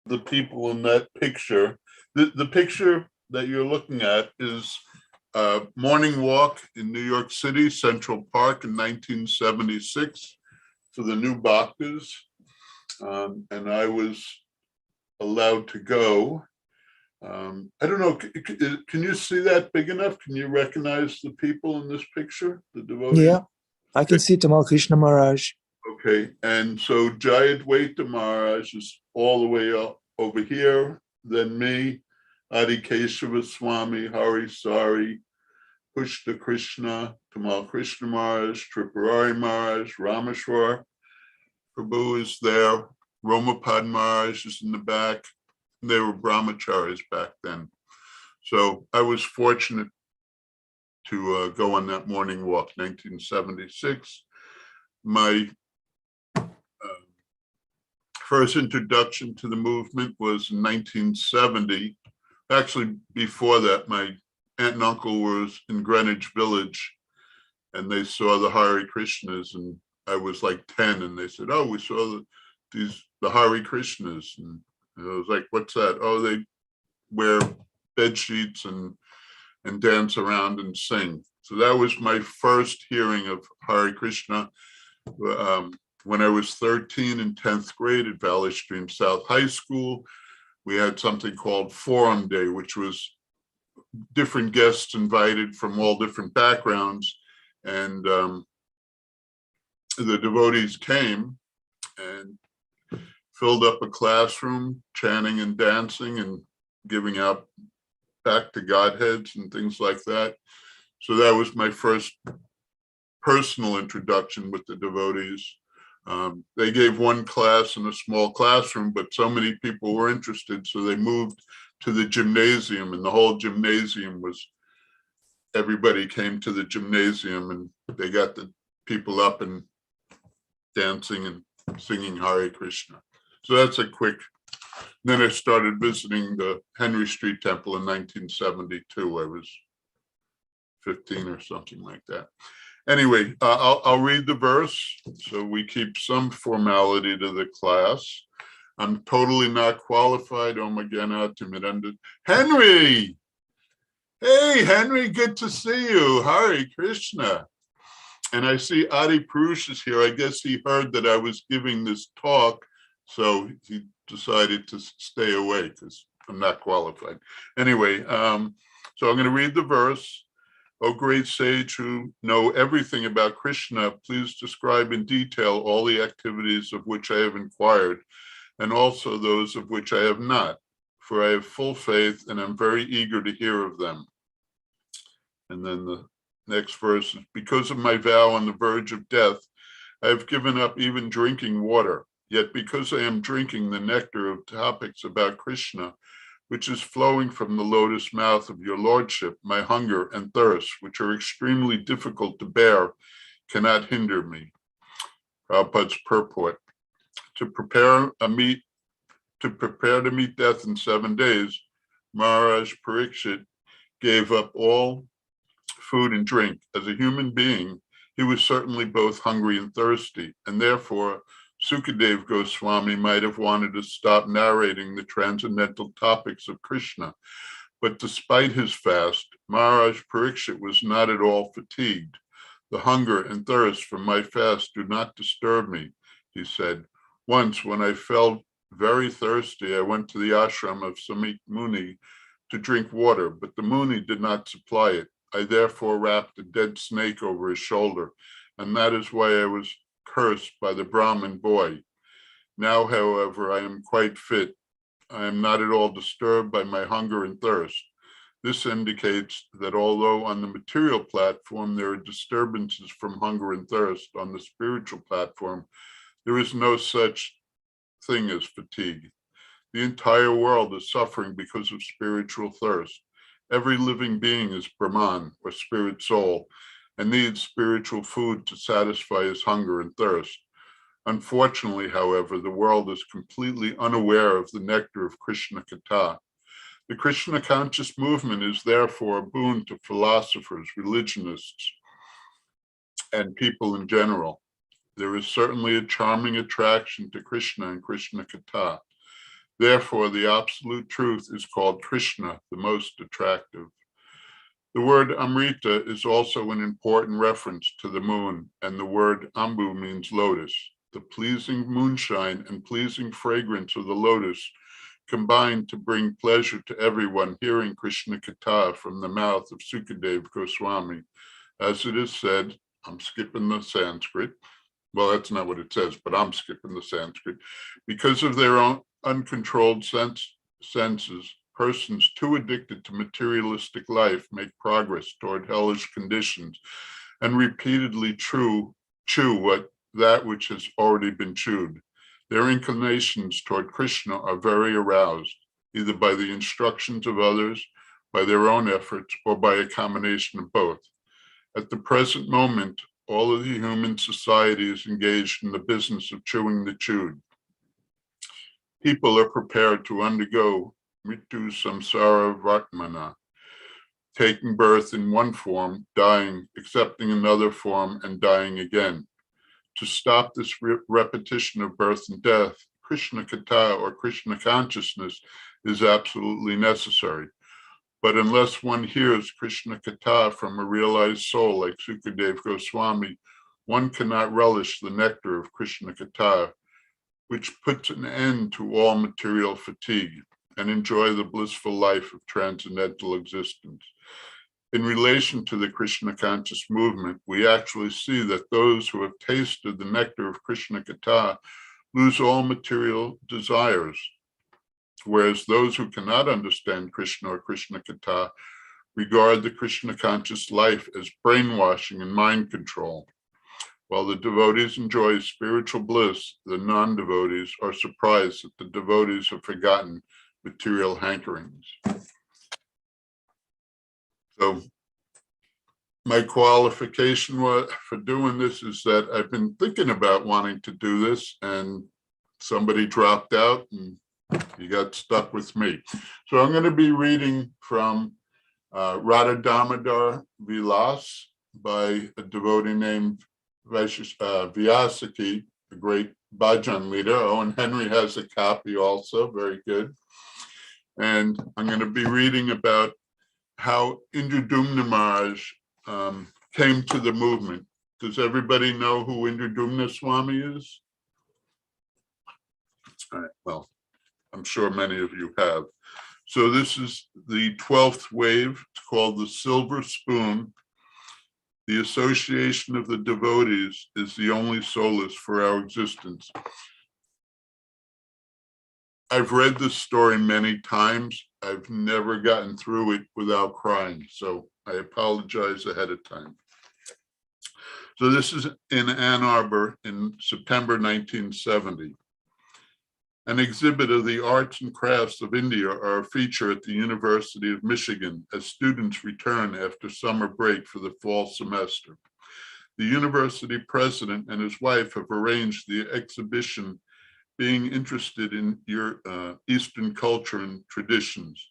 the people in that picture. The picture that you're looking at is a morning walk in New York City, Central Park in 1976 for the new Bhaktas. And I was allowed to go. I don't know, can you see that big enough? Can you recognize the people in this picture, the devotees? Yeah, I can see Tamal Krishna Maharaj. Okay, and so Jayadvaita Maharaj is all the way up over here, then me, Adi Keshava Swami, Hari Sari, Pushta Krishna, Tamal Krishna Maharaj, Tripurari Maharaj, Rameshwar Prabhu is there, Romapad Maharaj is in the back. They were brahmacharis back then. So I was fortunate to go on that morning walk, 1976. My first introduction to the movement was in 1970. Actually, before that, my aunt and uncle was in Greenwich Village, and they saw the Hare Krishnas, and I was like 10, and they said, "Oh, we saw the Hare Krishnas," and I was like, "What's that?" "Oh, they wear bed sheets and dance around and sing." So that was my first hearing of Hare Krishna. When I was 13 in 10th grade at Valley Stream South High School, we had something called Forum Day, which was different guests invited from all different backgrounds. And the devotees came and filled up a classroom, chanting and dancing and giving out back to Godheads and things like that. So that was my first personal introduction with the devotees. They gave one class in a small classroom, but so many people were interested, so they moved to the gymnasium, and the whole gymnasium was, everybody came to the gymnasium, and they got the people up and dancing and singing Hare Krishna. So that's a quick. Then I started visiting the Henry Street Temple in 1972. I was 15 or something like that. Anyway, I'll read the verse so we keep some formality to the class. I'm totally not qualified. Oh my God, Henry! Hey, Henry, good to see you. Hare Krishna. And I see Adi Purush is here. I guess he heard that I was giving this talk, so he decided to stay away because I'm not qualified. Anyway, so I'm going to read the verse. O great sage who know everything about Krishna, please describe in detail all the activities of which I have inquired, and also those of which I have not, for I have full faith and am very eager to hear of them. And then the next verse is, because of my vow on the verge of death, I have given up even drinking water. Yet because I am drinking the nectar of topics about Krishna, which is flowing from the lotus mouth of your lordship, my hunger and thirst, which are extremely difficult to bear, cannot hinder me. Prabhupada's purport. To prepare to meet death in 7 days, Maharaj Parikshit gave up all food and drink. As a human being, he was certainly both hungry and thirsty, and therefore Sukadev Goswami might have wanted to stop narrating the transcendental topics of Krishna, but despite his fast, Maharaj Parikshit was not at all fatigued. The hunger and thirst from my fast do not disturb me, he said. Once, when I felt very thirsty, I went to the ashram of Samik Muni to drink water, but the Muni did not supply it. I therefore wrapped a dead snake over his shoulder, and that is why I was cursed by the Brahmin boy. Now, however, I am quite fit. I am not at all disturbed by my hunger and thirst. This indicates that although on the material platform there are disturbances from hunger and thirst, on the spiritual platform, there is no such thing as fatigue. The entire world is suffering because of spiritual thirst. Every living being is Brahman, or spirit soul, and needs spiritual food to satisfy his hunger and thirst. Unfortunately, however, the world is completely unaware of the nectar of Krishna Katha. The Krishna conscious movement is therefore a boon to philosophers, religionists, and people in general. There is certainly a charming attraction to Krishna and Krishna Katha. Therefore, the absolute truth is called Krishna, the most attractive. The word Amrita is also an important reference to the moon, and the word Ambu means lotus. The pleasing moonshine and pleasing fragrance of the lotus combine to bring pleasure to everyone hearing Krishna Katha from the mouth of Sukadev Goswami. As it is said, I'm skipping the Sanskrit. Well, that's not what it says, but I'm skipping the Sanskrit. Because of their own uncontrolled senses, persons too addicted to materialistic life make progress toward hellish conditions and repeatedly chew that which has already been chewed. Their inclinations toward Krishna are very aroused, either by the instructions of others, by their own efforts, or by a combination of both. At the present moment, all of the human society is engaged in the business of chewing the chewed. People are prepared to undergo Mritu Samsara Vartmana, taking birth in one form, dying, accepting another form, and dying again. To stop this repetition of birth and death, Krishna Katha or Krishna consciousness is absolutely necessary. But unless one hears Krishna Katha from a realized soul like Sukadev Goswami, one cannot relish the nectar of Krishna Katha, which puts an end to all material fatigue, and enjoy the blissful life of transcendental existence. In relation to the Krishna conscious movement, we actually see that those who have tasted the nectar of Krishna Katha lose all material desires, whereas those who cannot understand Krishna or Krishna Katha regard the Krishna conscious life as brainwashing and mind control. While the devotees enjoy spiritual bliss, the non-devotees are surprised that the devotees have forgotten material hankerings. So my qualification for doing this is that I've been thinking about wanting to do this, and somebody dropped out and you got stuck with me. So I'm going to be reading from Radha Damodar Vilas by a devotee named Vyasaki, a great bhajan leader. Owen Henry has a copy also, very good. And I'm going to be reading about how Indradumna Maharaj came to the movement. Does everybody know who Indradumna Swami is? All right, well, I'm sure many of you have. So this is the 12th wave. It's called the Silver Spoon. The association of the devotees is the only solace for our existence. I've read this story many times. I've never gotten through it without crying, so I apologize ahead of time. So this is in Ann Arbor in September 1970. An exhibit of the arts and crafts of India are a feature at the University of Michigan as students return after summer break for the fall semester. The university president and his wife have arranged the exhibition, being interested in your Eastern culture and traditions.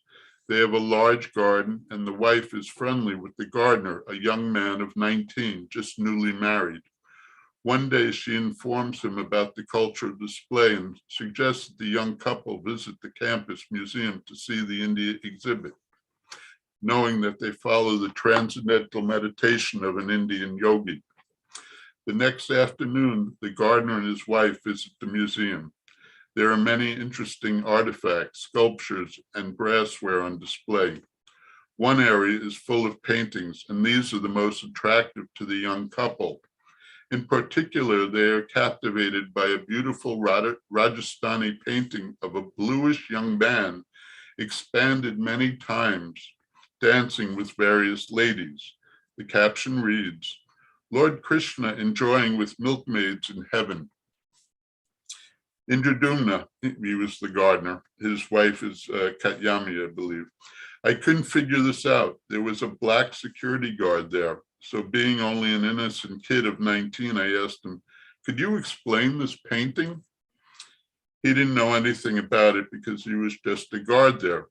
They have a large garden, and the wife is friendly with the gardener, a young man of 19, just newly married. One day she informs him about the cultural display and suggests that the young couple visit the campus museum to see the India exhibit, knowing that they follow the transcendental meditation of an Indian yogi. The next afternoon, the gardener and his wife visit the museum. There are many interesting artifacts, sculptures, and brassware on display. One area is full of paintings, and these are the most attractive to the young couple. In particular, they are captivated by a beautiful Rajasthani painting of a bluish young man, expanded many times, dancing with various ladies. The caption reads, "Lord Krishna enjoying with milkmaids in heaven." Indradumna, he was the gardener. His wife is Katyami, I believe. I couldn't figure this out. There was a black security guard there. So being only an innocent kid of 19, I asked him, "Could you explain this painting?" He didn't know anything about it because he was just a guard there.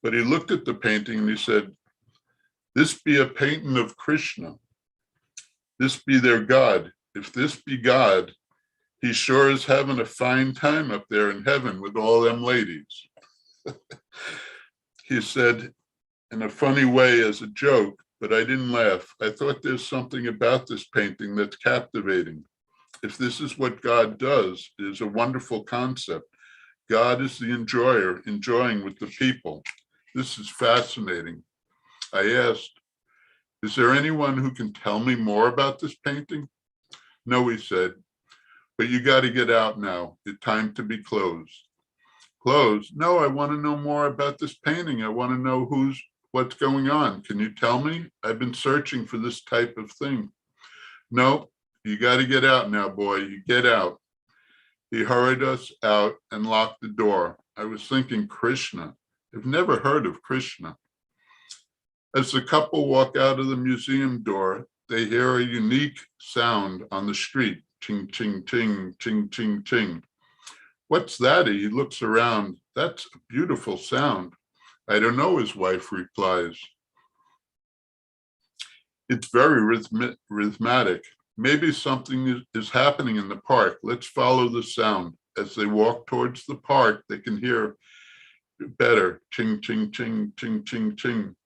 But he looked at the painting and he said, "This be a painting of Krishna. This be their God. If this be God, He sure is having a fine time up there in heaven with all them ladies. He said in a funny way as a joke, but I didn't laugh. I thought there's something about this painting that's captivating. If this is what God does, it is a wonderful concept. God is the enjoyer, enjoying with the people. This is fascinating. I asked, is there anyone who can tell me more about this painting? No, he said, but you got to get out now. It's time to be closed. Closed? No, I want to know more about this painting. I want to know what's going on. Can you tell me? I've been searching for this type of thing. No, you got to get out now, boy. You get out. He hurried us out and locked the door. I was thinking, Krishna. I've never heard of Krishna. As the couple walk out of the museum door, they hear a unique sound on the street. Ching, ching, ching, ching, ching, ching. What's that? He looks around. That's a beautiful sound. I don't know, his wife replies. It's very rhythmic. Maybe something is happening in the park. Let's follow the sound. As they walk towards the park, they can hear better. Ching, ching, ching, ching, ching, ching.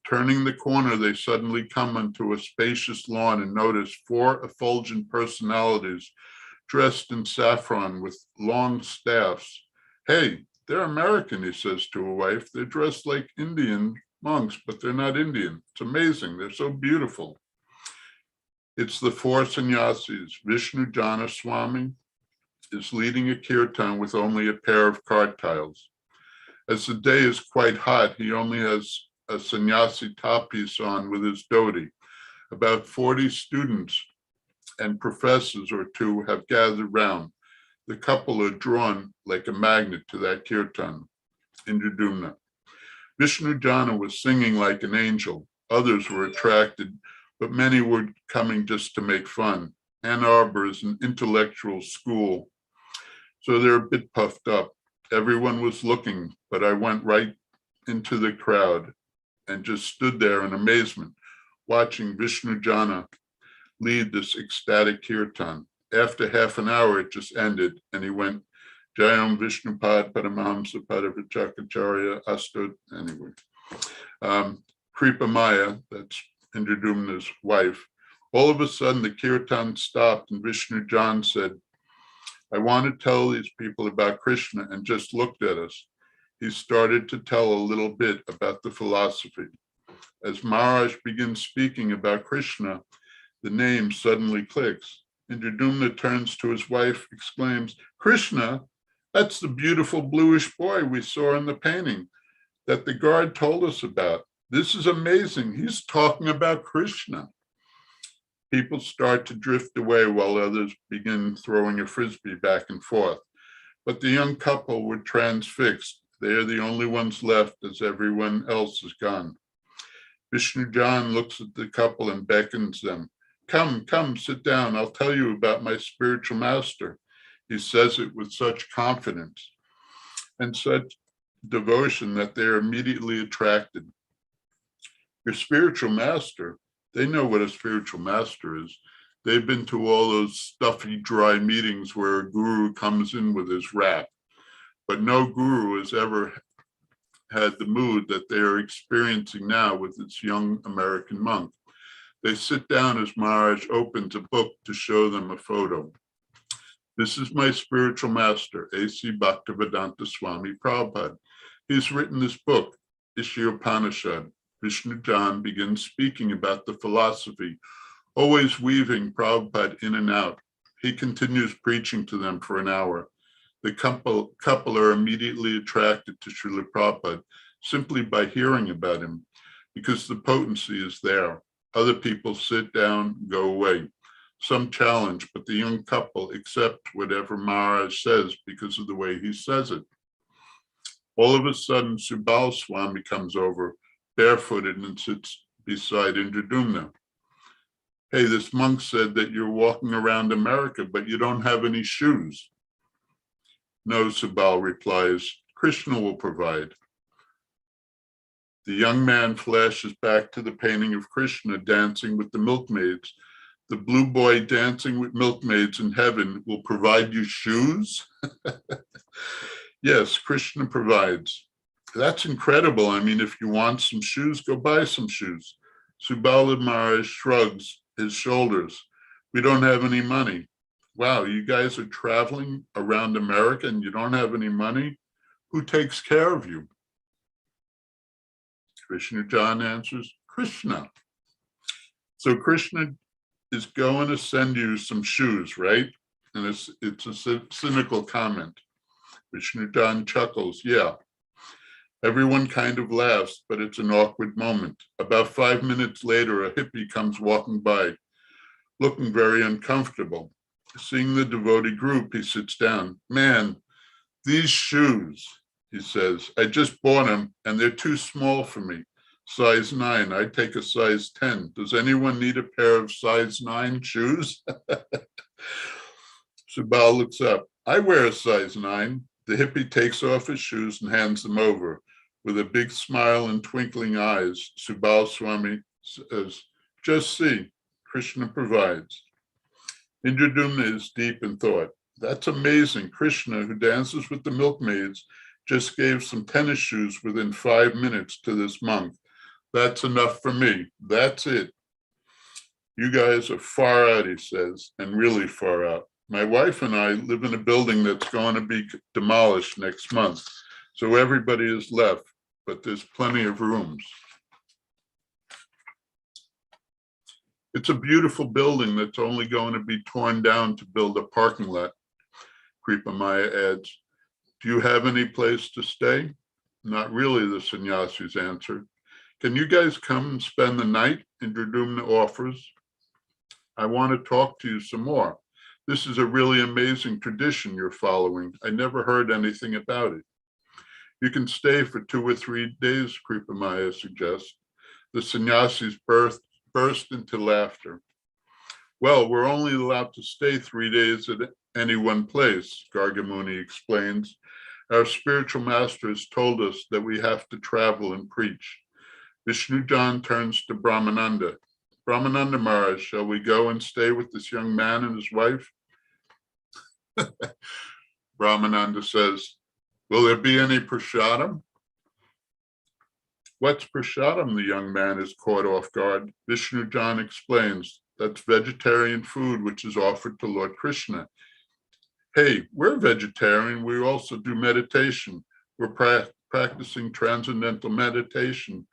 Turning the corner, they suddenly come onto a spacious lawn and notice 4 effulgent personalities dressed in saffron with long staffs. Hey, they're American, he says to a wife. They're dressed like Indian monks, but they're not Indian. It's amazing. They're so beautiful. It's the 4 sannyasis. Vishnu Jana Swami is leading a kirtan with only a pair of card tiles. As the day is quite hot, he only has a sannyasi top piece on with his dhoti. About 40 students and professors or 2 have gathered round. The couple are drawn like a magnet to that kirtan. Indradumna. Vishnu Jana was singing like an angel. Others were attracted, but many were coming just to make fun. Ann Arbor is an intellectual school, so they're a bit puffed up. Everyone was looking, but I went right into the crowd and just stood there in amazement, watching Vishnu Jana lead this ecstatic kirtan. After half an hour, it just ended, and he went, Jayam Vishnupad Paramahamsa Padavachakacharya Astud, anyway. Kripa Maya, that's Indradumna's wife, all of a sudden the kirtan stopped and Vishnu Jan said, I want to tell these people about Krishna, and just looked at us. He started to tell a little bit about the philosophy. As Maharaj begins speaking about Krishna, the name suddenly clicks. Indradumna turns to his wife, exclaims, Krishna, that's the beautiful bluish boy we saw in the painting that the guard told us about. This is amazing. He's talking about Krishna. People start to drift away while others begin throwing a frisbee back and forth. But the young couple were transfixed. They are the only ones left as everyone else is gone. Vishnu Jan looks at the couple and beckons them. Come, come, sit down. I'll tell you about my spiritual master. He says it with such confidence and such devotion that they are immediately attracted. Your spiritual master, they know what a spiritual master is. They've been to all those stuffy, dry meetings where a guru comes in with his rap, but no guru has ever had the mood that they are experiencing now with this young American monk. They sit down as Maharaj opens a book to show them a photo. This is my spiritual master, A.C. Bhaktivedanta Swami Prabhupada. He's written this book, Ishiyopanishad. Vishnu Jan begins speaking about the philosophy, always weaving Prabhupada in and out. He continues preaching to them for an hour. The couple are immediately attracted to Srila Prabhupada simply by hearing about him, because the potency is there. Other people sit down, go away. Some challenge, but the young couple accept whatever Maharaj says because of the way he says it. All of a sudden, Subal Swami comes over, barefooted, and sits beside Indradumna. Hey, this monk said that you're walking around America, but you don't have any shoes. No, Subal replies, Krishna will provide. The young man flashes back to the painting of Krishna dancing with the milkmaids. the blue boy dancing with milkmaids in heaven will provide you shoes? Yes, Krishna provides. That's incredible. I mean, if you want some shoes, go buy some shoes. Subala Maharaj shrugs his shoulders. We don't have any money. Wow, you guys are traveling around America and you don't have any money? Who takes care of you? Krishna John answers, Krishna. So Krishna is going to send you some shoes, right? And it's a cynical comment. Krishna John chuckles, yeah. Everyone kind of laughs, but it's an awkward moment. About 5 minutes later, a hippie comes walking by, looking very uncomfortable. Seeing the devotee group, he sits down. Man, these shoes, he says, I just bought them and they're too small for me. Size 9, I take a size 10. Does anyone need a pair of size 9 shoes? Subal looks up. I wear a size 9. The hippie takes off his shoes and hands them over. With a big smile and twinkling eyes, Subal Swami says, just see, Krishna provides. Indradyumna is deep in thought. That's amazing. Krishna, who dances with the milkmaids, just gave some tennis shoes within 5 minutes to this monk. That's enough for me. That's it. You guys are far out, he says, and really far out. My wife and I live in a building that's going to be demolished next month. So everybody is left, but there's plenty of rooms. It's a beautiful building that's only going to be torn down to build a parking lot. Kripa Maya adds, do you have any place to stay? Not really, the sannyasis answered. Can you guys come and spend the night? Indradyumna offers. I want to talk to you some more. This is a really amazing tradition you're following. I never heard anything about it. You can stay for 2 or 3 days, Kripa Maya suggests. The sannyasis burst into laughter. Well, we're only allowed to stay 3 days at any one place, Gargamuni explains. Our spiritual master has told us that we have to travel and preach. Vishnujan turns to Brahmananda. Brahmananda Maharaj, shall we go and stay with this young man and his wife? Brahmananda says, will there be any prasadam? What's prasadam? The young man is caught off guard. Vishnujan explains, that's vegetarian food which is offered to Lord Krishna. Hey, we're vegetarian. We also do meditation. We're practicing transcendental meditation.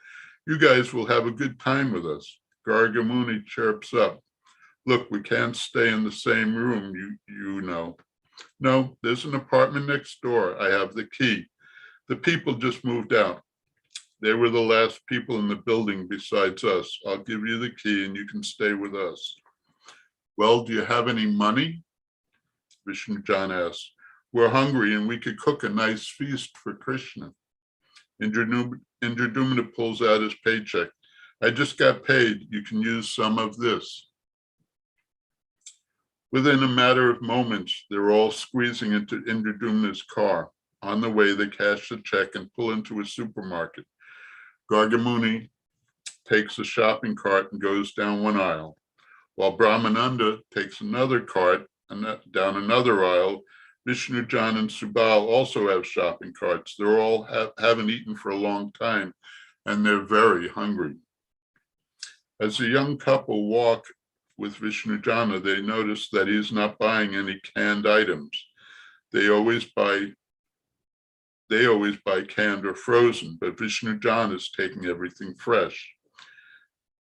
You guys will have a good time with us. Gargamuni chirps up. Look, we can't stay in the same room, you know. No, there's an apartment next door. I have the key. The people just moved out. They were the last people in the building besides us. I'll give you the key and you can stay with us. Well, do you have any money? Vishnujan asks. We're hungry and we could cook a nice feast for Krishna. Indradyumna pulls out his paycheck. I just got paid. You can use some of this. Within a matter of moments, they're all squeezing into Indradyumna's car. On the way, they cash the check and pull into a supermarket. Gargamuni takes a shopping cart and goes down one aisle, while Brahmananda takes another cart and down another aisle. Vishnujan and Subal also have shopping carts. They're all haven't eaten for a long time, and they're very hungry. As the young couple walk with Vishnujana, they notice that he's not buying any canned items. They always buy canned or frozen, but Vishnujana is taking everything fresh.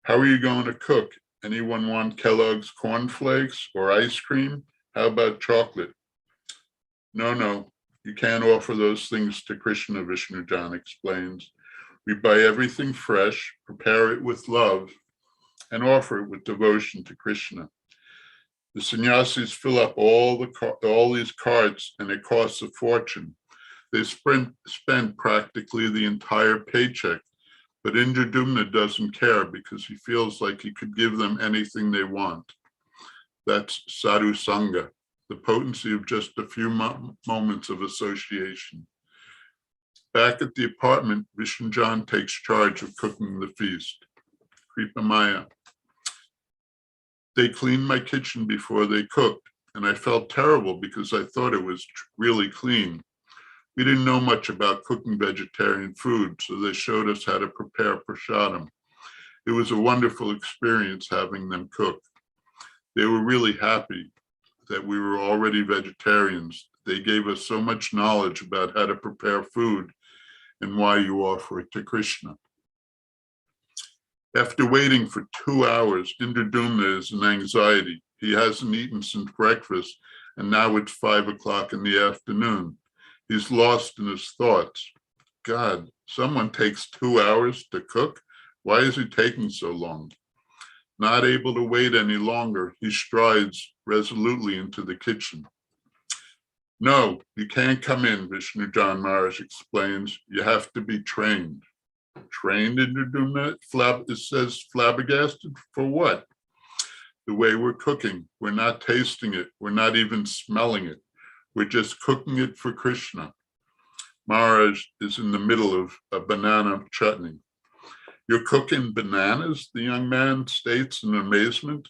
How are you going to cook? Anyone want Kellogg's cornflakes or ice cream? How about chocolate? No, you can't offer those things to Krishna, Vishnujana explains. We buy everything fresh, prepare it with love, and offer it with devotion to Krishna. The sannyasis fill up all these carts and it costs a fortune. They spend practically the entire paycheck, but Indradyumna doesn't care because he feels like he could give them anything they want. That's sadhu sangha, the potency of just a few moments of association. Back at the apartment, Vishnujan takes charge of cooking the feast. Kripa Maya. They cleaned my kitchen before they cooked, and I felt terrible because I thought it was really clean. We didn't know much about cooking vegetarian food, so they showed us how to prepare prasadam. It was a wonderful experience having them cook. They were really happy that we were already vegetarians. They gave us so much knowledge about how to prepare food and why you offer it to Krishna. After waiting for 2 hours, Indradumna is in anxiety. He hasn't eaten since breakfast, and now it's 5 o'clock in the afternoon. He's lost in his thoughts. God, someone takes 2 hours to cook? Why is it taking so long? Not able to wait any longer, he strides resolutely into the kitchen. No, you can't come in, Vishnu John Maharaj explains. You have to be trained. Trained, Indradumna? It says flabbergasted for what? The way we're cooking. We're not tasting it. We're not even smelling it. We're just cooking it for Krishna. Maharaj is in the middle of a banana chutney. You're cooking bananas, the young man states in amazement.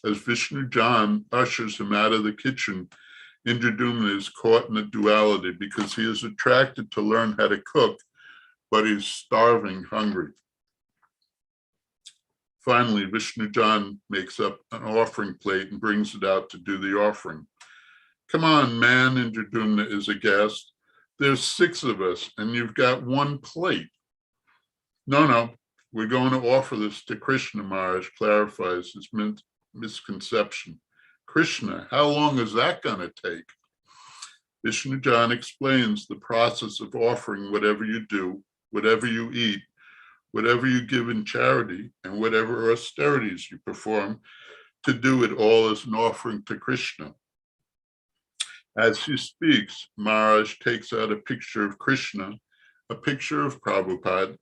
As Vishnu John ushers him out of the kitchen, Indradumna is caught in a duality because he is attracted to learn how to cook, but he's starving hungry. Finally, Vishnu John makes up an offering plate and brings it out to do the offering. Come on, man, Indradumna is aghast. There's 6 of us and you've got 1 plate. No, we're going to offer this to Krishna, Maharaj clarifies his misconception. Krishna, how long is that going to take? Vishnu John explains the process of offering whatever you do, whatever you eat, whatever you give in charity, and whatever austerities you perform, to do it all as an offering to Krishna. As he speaks, Maharaj takes out a picture of Krishna, a picture of Prabhupada,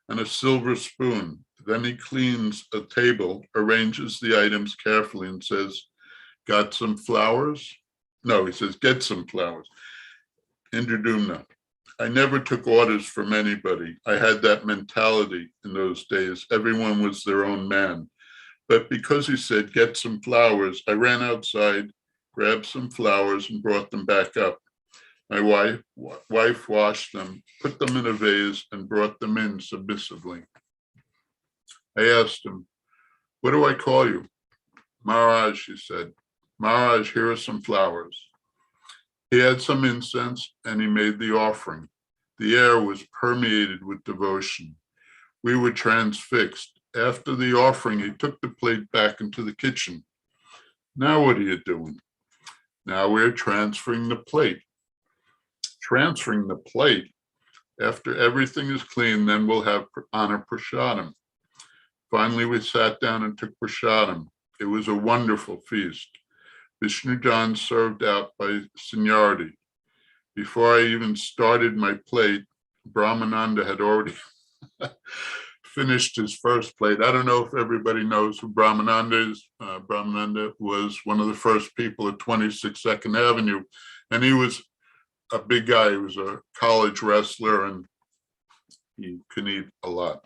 and a silver spoon. Then he cleans a table, arranges the items carefully, and says, got some flowers? No, he says, get some flowers. Indradumna, I never took orders from anybody. I had that mentality in those days. Everyone was their own man. But because he said, get some flowers, I ran outside, grabbed some flowers and brought them back up. My wife washed them, put them in a vase and brought them in submissively. I asked him, what do I call you? Maharaj, he said. Maharaj, here are some flowers. He had some incense and he made the offering. The air was permeated with devotion. We were transfixed. After the offering, he took the plate back into the kitchen. Now what are you doing? Now we're transferring the plate. Transferring the plate. After everything is clean, then we'll have honor prasadam. Finally, we sat down and took prasadam. It was a wonderful feast. Vishnu John served out by seniority. Before I even started my plate, Brahmananda had already finished his first plate. I don't know if everybody knows who Brahmananda is. Brahmananda was one of the first people at 26 2nd Avenue, and he was a big guy. He was a college wrestler, and he can eat a lot.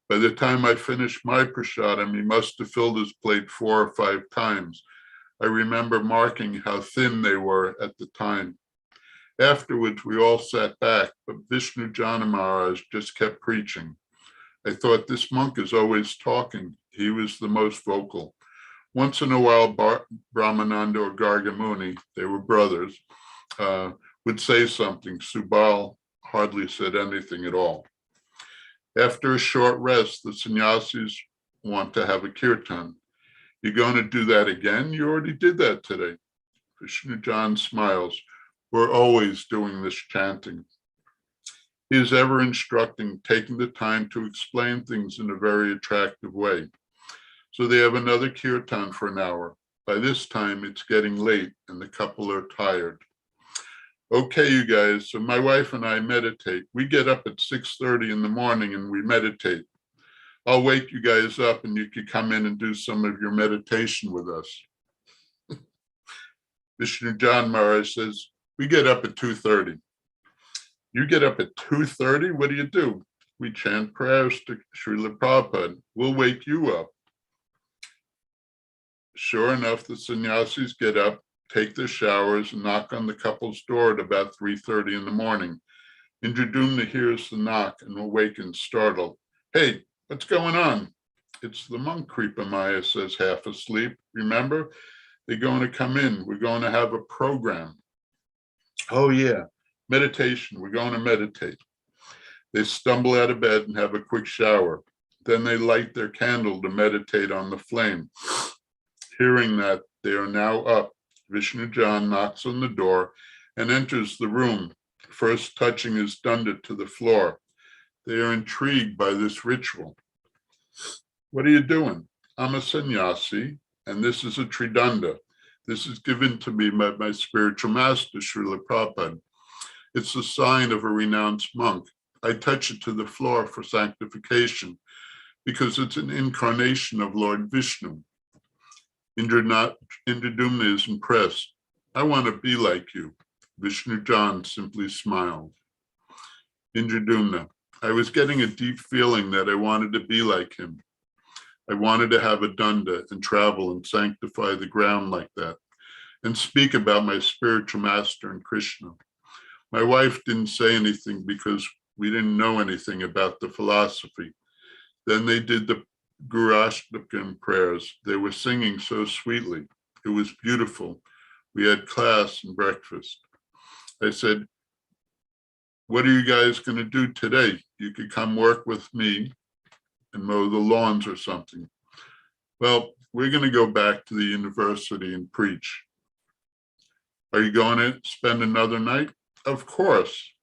By the time I finished my prasadam, he must have filled his plate 4 or 5 times. I remember marking how thin they were at the time. Afterwards, we all sat back, but Vishnu Jana Maharaj just kept preaching. I thought, this monk is always talking. He was the most vocal. Once in a while, Brahmananda or Gargamuni, they were brothers, would say something. Subal hardly said anything at all. After a short rest, the sannyasis want to have a kirtan. You're going to do that again? You already did that today. Vishnu John smiles. We're always doing this chanting. He is ever instructing, taking the time to explain things in a very attractive way. So they have another kirtan for an hour. By this time, it's getting late and the couple are tired. Okay, you guys, so my wife and I meditate. We get up at 6:30 in the morning and we meditate. I'll wake you guys up and you could come in and do some of your meditation with us. Vishnu John Maharaj says, we get up at 2:30. You get up at 2:30? What do you do? we chant prayers to Srila Prabhupada. We'll wake you up. Sure enough, the sannyasis get up, take their showers, and knock on the couple's door at about 3:30 in the morning. Indradumna hears the knock and awakens, startled. Hey, what's going on? It's the monk, Kripa Maya says, half asleep. Remember? They're going to come in. We're going to have a program. Oh, yeah, meditation. We're going to meditate. They stumble out of bed and have a quick shower. Then they light their candle to meditate on the flame. Hearing that they are now up, Vishnu Jan knocks on the door and enters the room, first touching his dunda to the floor. They are intrigued by this ritual. What are you doing? I'm a sannyasi, and this is a tridanda. This is given to me by my spiritual master, Srila Prabhupada. It's the sign of a renounced monk. I touch it to the floor for sanctification because it's an incarnation of Lord Vishnu. Indradumna is impressed. I want to be like you. Vishnu Jan simply smiled. Indradumna, I was getting a deep feeling that I wanted to be like him. I wanted to have a dunda and travel and sanctify the ground like that and speak about my spiritual master and Krishna. My wife didn't say anything because we didn't know anything about the philosophy. Then they did the Guru Ashtakam prayers. They were singing so sweetly. It was beautiful. We had class and breakfast. I said, what are you guys going to do today? You could come work with me and mow the lawns or something. Well, we're going to go back to the university and preach. Are you going to spend another night? Of course.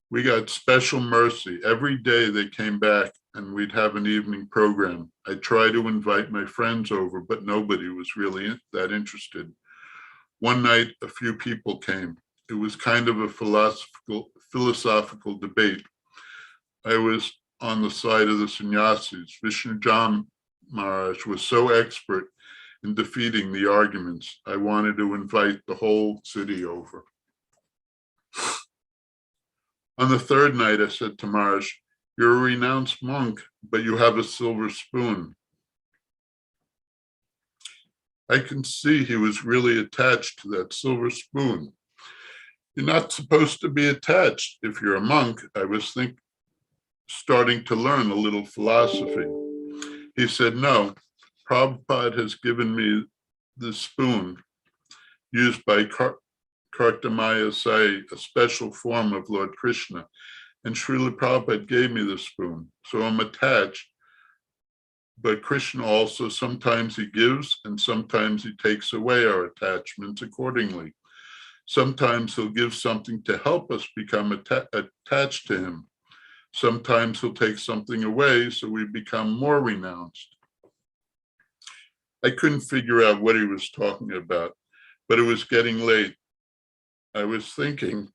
We got special mercy. Every day they came back and we'd have an evening program. I tried to invite my friends over, but nobody was really that interested. One night, a few people came. It was kind of a philosophical debate. I was on the side of the sannyasis. Vishnu Jan Maharaj was so expert in defeating the arguments. I wanted to invite the whole city over. On the third night, I said to Maharaj, you're a renounced monk, but you have a silver spoon. I can see he was really attached to that silver spoon. You're not supposed to be attached if you're a monk. I was starting to learn a little philosophy. He said, no, Prabhupada has given me the spoon used by Kartamaya Sai, a special form of Lord Krishna. And Srila Prabhupada gave me the spoon. So I'm attached. But Krishna also, sometimes he gives and sometimes he takes away our attachments accordingly. Sometimes he'll give something to help us become attached to him. Sometimes he'll take something away so we become more renounced. I couldn't figure out what he was talking about, but it was getting late. I was thinking,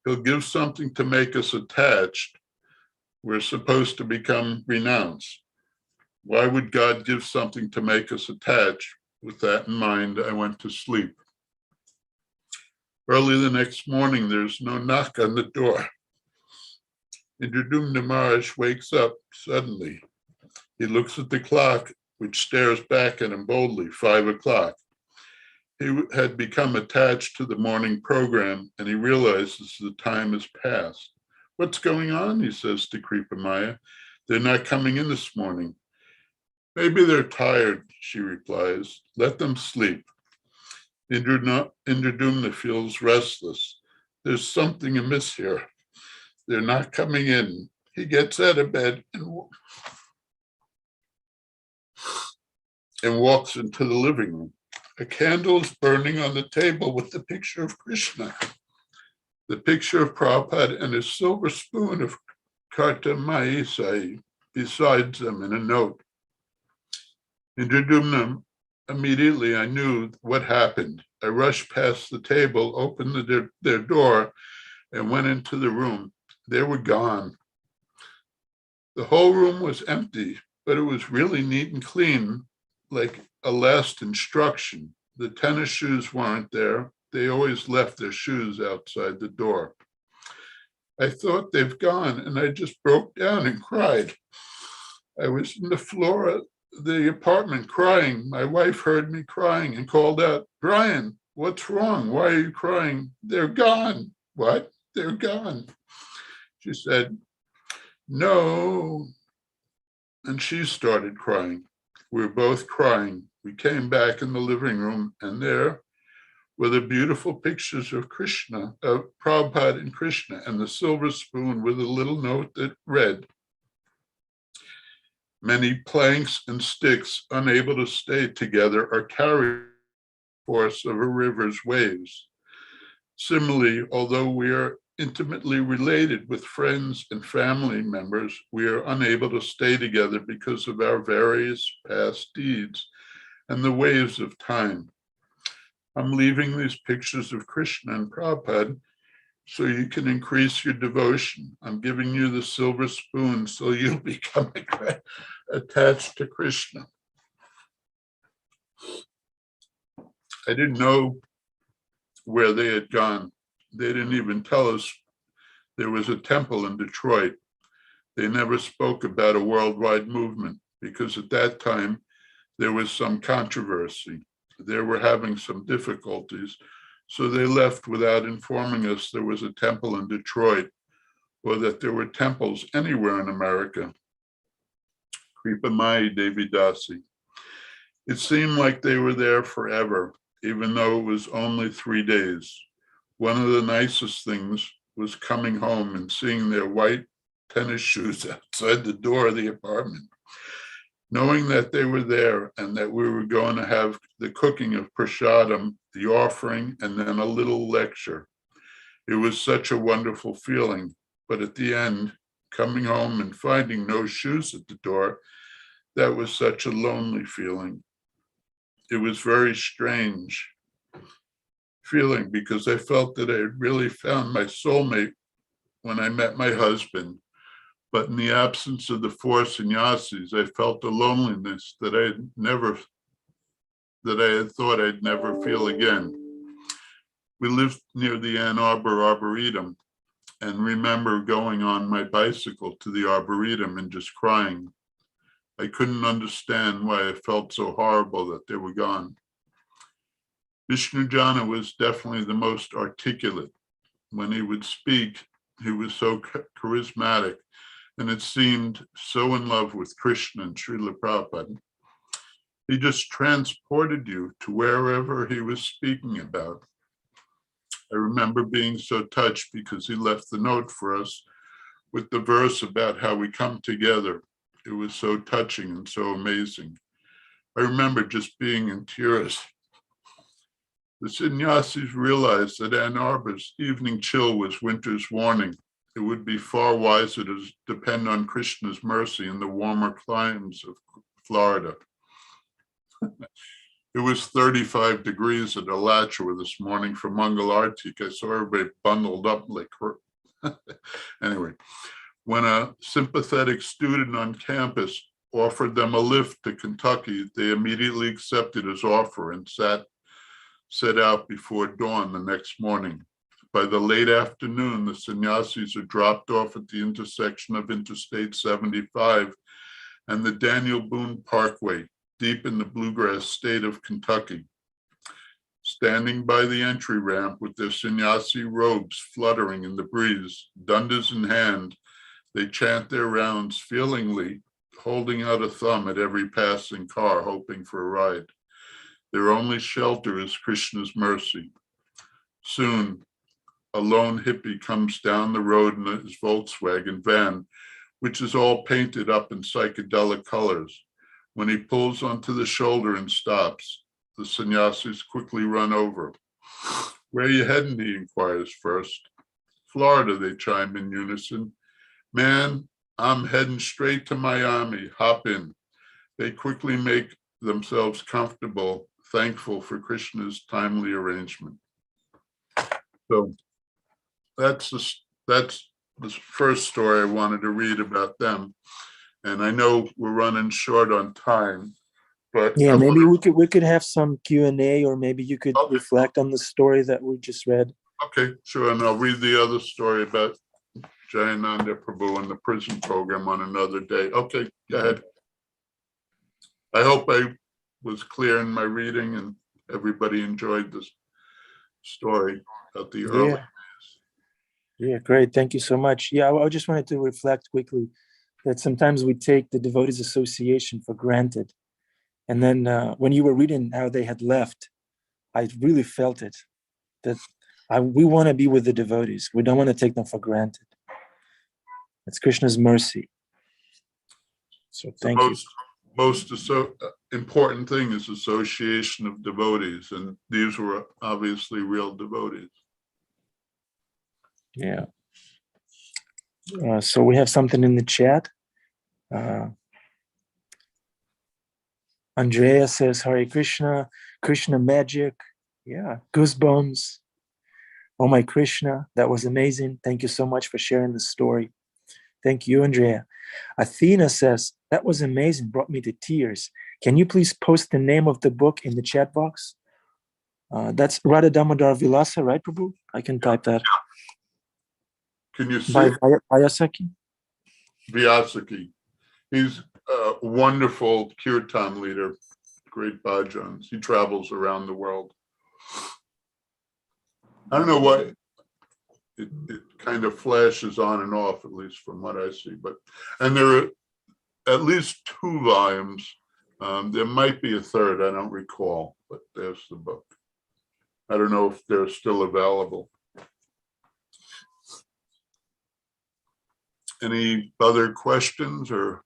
he'll give something to make us attached. We're supposed to become renounced. Why would God give something to make us attached? With that in mind, I went to sleep. Early the next morning, there's no knock on the door. Indradumna Maharaj wakes up suddenly. He looks at the clock, which stares back at him boldly, 5 o'clock. He had become attached to the morning program, and he realizes the time has passed. What's going on? He says to Kripa Maya. They're not coming in this morning. Maybe they're tired, she replies. Let them sleep. Indradumna feels restless. There's something amiss here. They're not coming in. He gets out of bed and walks into the living room. A candle is burning on the table with the picture of Krishna, the picture of Prabhupada and his silver spoon of Kartamaya Sai beside them in a note. Indradumna, immediately I knew what happened. I rushed past the table, opened their door, and went into the room. They were gone. The whole room was empty, but it was really neat and clean, like a last instruction. The tennis shoes weren't there. They always left their shoes outside the door. I thought they've gone, and I just broke down and cried. I was in the floor of the apartment crying. My wife heard me crying and called out, Brian, what's wrong? Why are you crying? They're gone. What? They're gone. She said, no. And she started crying. We were both crying. We came back in the living room, and there were the beautiful pictures of Krishna, of Prabhupada and Krishna, and the silver spoon with a little note that read, many planks and sticks unable to stay together are carried by the force of a river's waves. Similarly, although we are intimately related with friends and family members, we are unable to stay together because of our various past deeds and the waves of time. I'm leaving these pictures of Krishna and Prabhupada so you can increase your devotion. I'm giving you the silver spoon so you'll become attached to Krishna. I didn't know where they had gone. They didn't even tell us there was a temple in Detroit. They never spoke about a worldwide movement because at that time there was some controversy. They were having some difficulties. So they left without informing us there was a temple in Detroit or that there were temples anywhere in America. Kripamai Devi Dasi. It seemed like they were there forever, even though it was only 3 days. One of the nicest things was coming home and seeing their white tennis shoes outside the door of the apartment. Knowing that they were there and that we were going to have the cooking of prasadam, the offering, and then a little lecture. It was such a wonderful feeling. But at the end, coming home and finding no shoes at the door, that was such a lonely feeling. It was very strange feeling because I felt that I had really found my soulmate when I met my husband. But in the absence of the 4 sannyasis, I felt a loneliness that I had thought I'd never feel again. We lived near the Ann Arbor Arboretum and remember going on my bicycle to the Arboretum and just crying. I couldn't understand why I felt so horrible that they were gone. Vishnu Jana was definitely the most articulate. When he would speak, he was so charismatic. And it seemed so in love with Krishna and Srila Prabhupada. He just transported you to wherever he was speaking about. I remember being so touched because he left the note for us with the verse about how we come together. It was so touching and so amazing. I remember just being in tears. The sannyasis realized that Ann Arbor's evening chill was winter's warning. It would be far wiser to depend on Krishna's mercy in the warmer climes of Florida. It was 35 degrees at Alachua this morning for Mangal Artik. I saw everybody bundled up like anyway. When a sympathetic student on campus offered them a lift to Kentucky, they immediately accepted his offer and set out before dawn the next morning. By the late afternoon, the sannyasis are dropped off at the intersection of Interstate 75 and the Daniel Boone Parkway, deep in the bluegrass state of Kentucky. Standing by the entry ramp with their sannyasi robes fluttering in the breeze, dundas in hand, they chant their rounds feelingly, holding out a thumb at every passing car, hoping for a ride. Their only shelter is Krishna's mercy. Soon, a lone hippie comes down the road in his Volkswagen van, which is all painted up in psychedelic colors. When he pulls onto the shoulder and stops, the sannyasis quickly run over. Where are you heading? He inquires first. Florida, they chime in unison. Man, I'm heading straight to Miami. Hop in. They quickly make themselves comfortable, thankful for Krishna's timely arrangement. So that's the first story I wanted to read about them. And I know we're running short on time, but Yeah, maybe we could have some Q&A, or maybe you could reflect on the story that we just read. Okay, sure. And I'll read the other story about Jayananda Prabhu and the prison program on another day. Okay, go ahead. I hope I was clear in my reading and everybody enjoyed this story about the early. Yeah, great. Thank you so much. Yeah, I just wanted to reflect quickly that sometimes we take the Devotees Association for granted. And then when you were reading how they had left, I really felt it, that we want to be with the devotees. We don't want to take them for granted. It's Krishna's mercy. So thank you. Most important thing is association of devotees, and these were obviously real devotees. Yeah. So we have something in the chat. Andrea says, Hare Krishna, Krishna magic. Yeah, goosebumps. Oh my Krishna, that was amazing. Thank you so much for sharing the story. Thank you, Andrea. Athena says, that was amazing, brought me to tears. Can you please post the name of the book in the chat box? That's Radha Damodar Vilasa, right, Prabhu? I can type that. Can you see? By Vyasaki? Vyasaki. He's a wonderful kirtan leader, great bhajans. He travels around the world. I don't know why it kind of flashes on and off, at least from what I see. And there are at least 2 volumes. There might be a third, I don't recall, but there's the book. I don't know if they're still available. Any other questions or?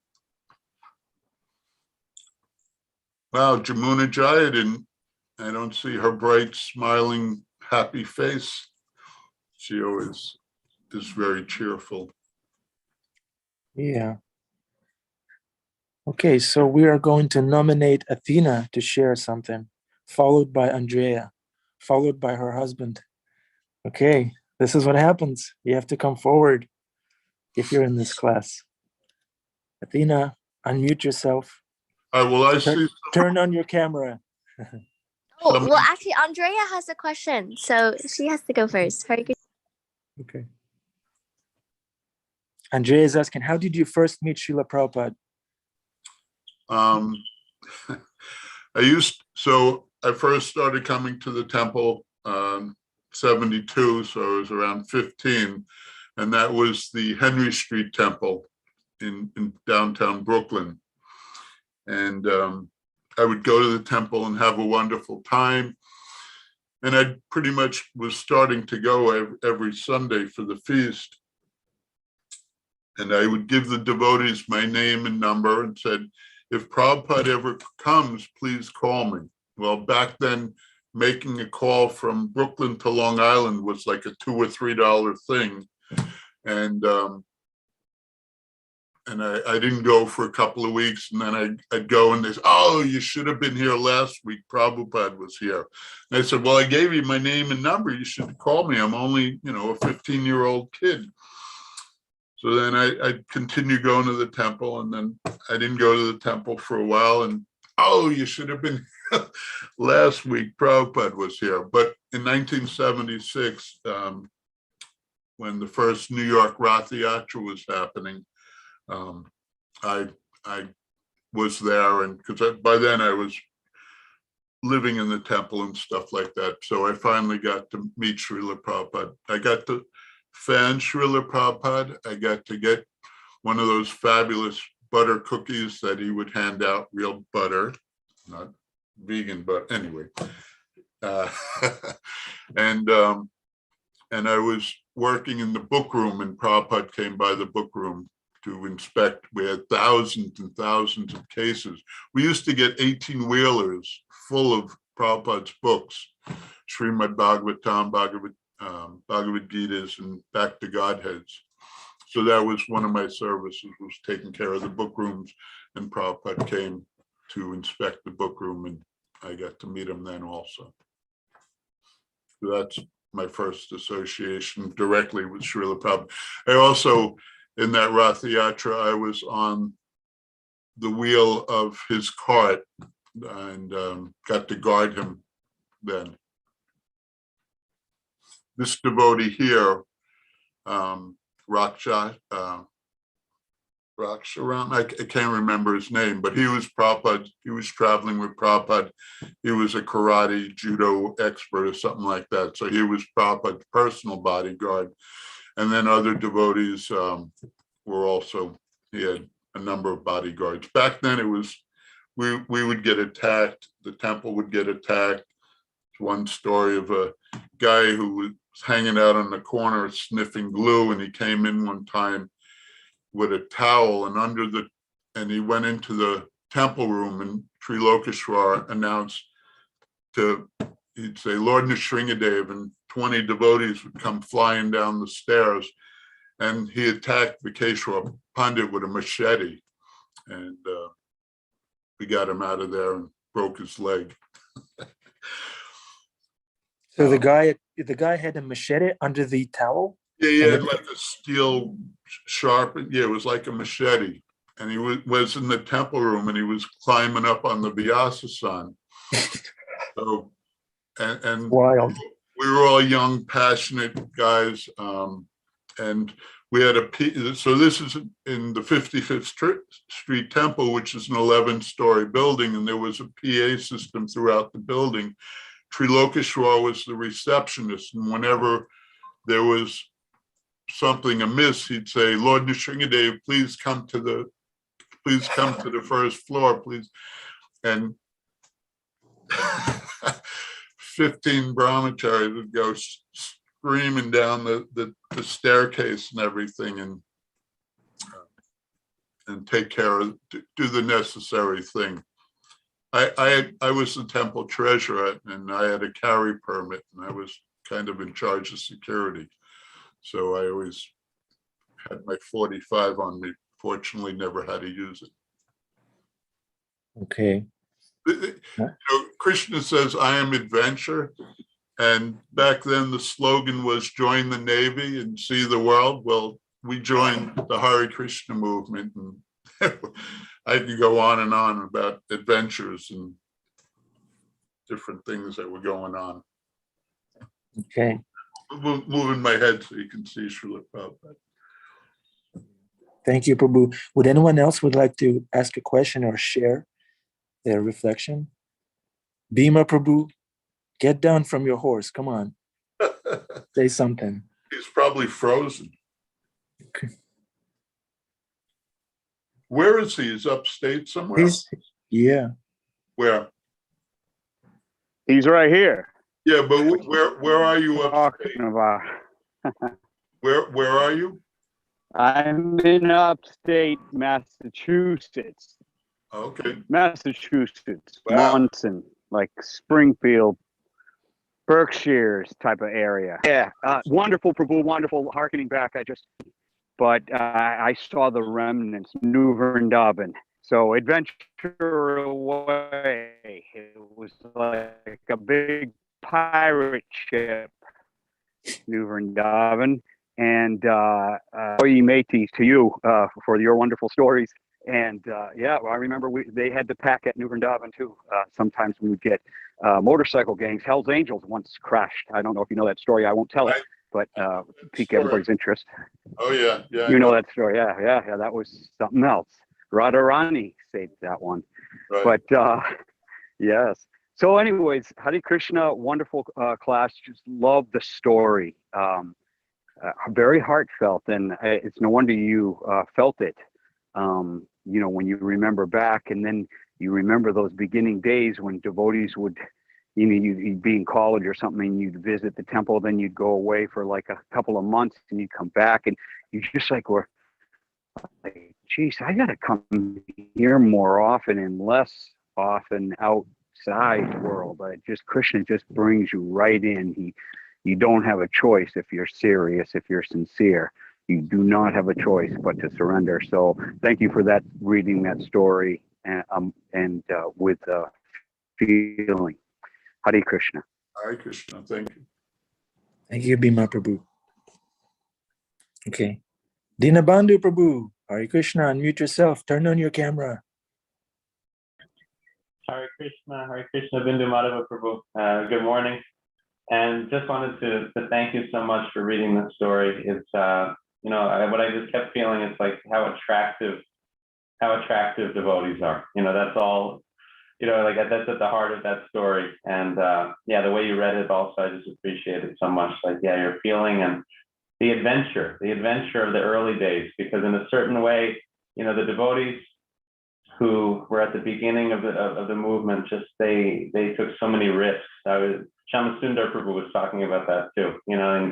Wow, Jamuna Jaya I don't see her bright, smiling, happy face. She always is very cheerful. Yeah. Okay, so we are going to nominate Athena to share something, followed by Andrea, followed by her husband. Okay, this is what happens. You have to come forward if you're in this class. Athena, unmute yourself. I see. Turn on your camera. Oh, well, actually, Andrea has a question, so she has to go first. Okay. Andrea is asking, how did you first meet Srila Prabhupada? I first started coming to the temple 72, so I was around 15, and that was the Henry Street Temple in downtown Brooklyn. And I would go to the temple and have a wonderful time. And I pretty much was starting to go every Sunday for the feast. And I would give the devotees my name and number and said, if Prabhupada ever comes, please call me. Well, back then, making a call from Brooklyn to Long Island was like a $2 or $3 thing. And I didn't go for a couple of weeks, and then I'd go and they said, oh, you should have been here last week. Prabhupada was here. And I said, well, I gave you my name and number. You should call me. I'm only, a 15-year-old kid. So then I continued going to the temple, and then I didn't go to the temple for a while. And, oh, you should have been last week. Prabhupada was here. But in 1976, when the first New York Rath Yatra was happening, I was there, and because by then I was living in the temple and stuff like that. So I finally got to meet Srila Prabhupada. I got to fan Srila Prabhupada. I got to get one of those fabulous butter cookies that he would hand out, real butter, not vegan, but anyway. And I was working in the book room, and Prabhupada came by the book room to inspect. We had thousands and thousands of cases. We used to get 18-wheelers full of Prabhupada's books, Srimad Bhagavatam, Bhagavad Gita's, and Back to Godheads. So that was one of my services, was taking care of the book rooms, and Prabhupada came to inspect the book room, and I got to meet him then also. So that's my first association directly with Srila Prabhupada. I also, in that Rath Yatra, I was on the wheel of his cart and got to guard him then. This devotee here Raksha, Raksharam, I can't remember his name, but he was Prabhupada. He was traveling with Prabhupada. He was a karate judo expert or something like that. So he was Prabhupada's personal bodyguard. And then other devotees were also, he had a number of bodyguards. Back then it was, we would get attacked. The temple would get attacked. One story of a guy who was hanging out on the corner sniffing glue, and he came in one time with a towel, and he went into the temple room, and Trilokeshwar announced he'd say, Lord Nrsingadev, and 20 devotees would come flying down the stairs, and he attacked Vikeshwar Pandit with a machete, and we got him out of there and broke his leg. So the guy had a machete under the towel? Yeah, he had like a steel sharp, yeah, it was like a machete. And he was in the temple room, and he was climbing up on the Vyasasan. So, and Wild. we were all young, passionate guys. And we had so this is in the 55th Street Temple, which is an 11-story building, and there was a PA system throughout the building. Trilokeshwar was the receptionist, and whenever there was something amiss, he'd say, Lord Nrsingadev, please come to the first floor, please. And 15 brahmacharis would go screaming down the staircase and everything, and take care of, do the necessary thing. I was the temple treasurer, and I had a carry permit, and I was kind of in charge of security. So I always had my 45 on me. Fortunately, never had to use it. Okay. Krishna says, I am adventure. And back then the slogan was join the Navy and see the world. Well, we joined the Hare Krishna movement, and I could go on and on about adventures and different things that were going on. Okay. Moving my head so you can see Srila Prabhupada. Thank you, Prabhu. Would anyone else would like to ask a question or share their reflection? Bhima Prabhu, get down from your horse. Come on. Say something. He's probably frozen. Okay. Where is he? He's upstate somewhere? Yeah. Where? He's right here. Yeah, but where are you upstate? Talking about. Where are you? I'm in upstate Massachusetts. Okay. Massachusetts, Wow. Munson, like Springfield, Berkshires type of area. Yeah, wonderful, Prabhu, wonderful. Harkening back, but I saw the remnants, New Vrindavan. So adventure away. It was like a big pirate ship, New Vrindavan. And Oyi Metis to you for your wonderful stories. And yeah, well, I remember they had to pack at New Vrindavan too. Sometimes we would get motorcycle gangs. Hell's Angels once crashed. I don't know if you know that story. I won't tell it, but pique everybody's interest. Oh yeah, yeah. You know that story, yeah. That was something else. Radharani saved that one. Right. But yes. So, anyways, Hare Krishna, wonderful class. Just love the story. Very heartfelt, and it's no wonder you felt it. You know, when you remember back, and then you remember those beginning days when devotees would, you know, you'd be in college or something, you'd visit the temple, then you'd go away for like a couple of months, and you'd come back, and you just like were like, geez, I gotta come here more often and less often outside world. But just Krishna just brings you right in. You don't have a choice if you're serious, if you're sincere. You do not have a choice but to surrender. So thank you for that, reading that story and with feeling. Hare Krishna. Hare Krishna, thank you. Thank you, Bhima Prabhu. Okay. Dinabandhu Prabhu, Hare Krishna, unmute yourself. Turn on your camera. Hare Krishna, Bindu, Madhava, Prabhu. Good morning. And just wanted to thank you so much for reading the story. what I just kept feeling is like how attractive devotees are. That's all. Like that's at the heart of that story. And yeah, the way you read it also, I just appreciate it so much. Like, yeah, your feeling and the adventure of the early days, because in a certain way, the devotees who were at the beginning of the movement, just they took so many risks. Shama Sundar Prabhu was talking about that too, in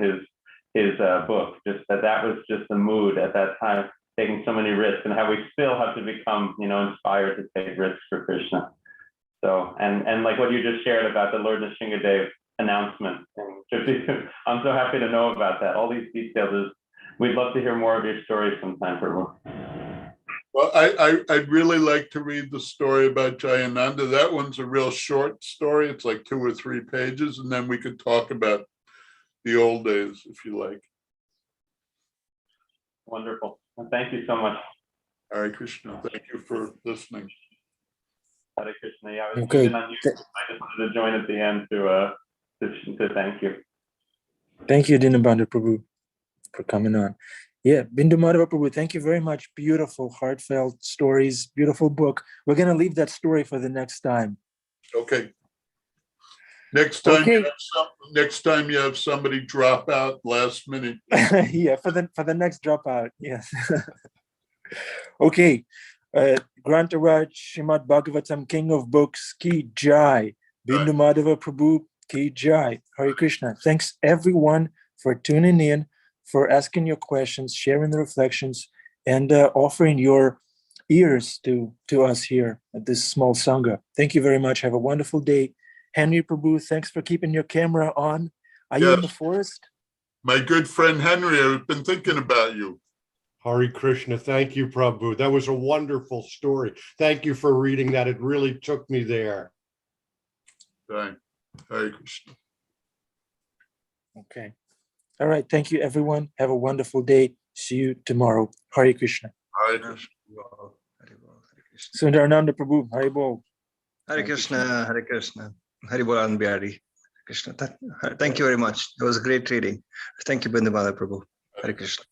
his book, just that was just the mood at that time, taking so many risks, and how we still have to become, inspired to take risks for Krishna. So, and like what you just shared about the Lord Nrsingadev announcement, I'm so happy to know about that. All these details, we'd love to hear more of your stories sometime, Prabhu. Well, I'd really like to read the story about Jayananda. That one's a real short story. It's like 2 or 3 pages, and then we could talk about the old days if you like. Wonderful. Well, thank you so much. Hare Krishna. Thank you for listening. Hare Krishna. Yeah, I was Okay. on you. I just wanted to join at the end to thank you. Thank you, Dinabandhu Prabhu, for coming on. Yeah, Bindu Madhava Prabhu, thank you very much. Beautiful, heartfelt stories, beautiful book. We're going to leave that story for the next time. Okay. Next time, Okay. next time you have somebody drop out last minute. Yeah, for the next dropout. Yes. Okay. Grantaraj Srimad Bhagavatam, King of Books, Ki Jai. Bindu Madhava Prabhu, Ki Jai. Hare Krishna. Thanks everyone for tuning in, for asking your questions, sharing the reflections, and offering your ears to us here at this small Sangha. Thank you very much. Have a wonderful day. Henry Prabhu, thanks for keeping your camera on. Are you in the forest? My good friend Henry, I've been thinking about you. Hare Krishna. Thank you, Prabhu. That was a wonderful story. Thank you for reading that. It really took me there. Hare Krishna. Okay. All right. Thank you, everyone. Have a wonderful day. See you tomorrow. Hare Krishna. Hare Krishna. Sundarananda Prabhu, Hare Bol. Hare Krishna, Hare Krishna. Hare Bol and Bihari. Krishna. Thank you very much. It was great reading. Thank you, Bindu Madhava Prabhu. Hare Krishna.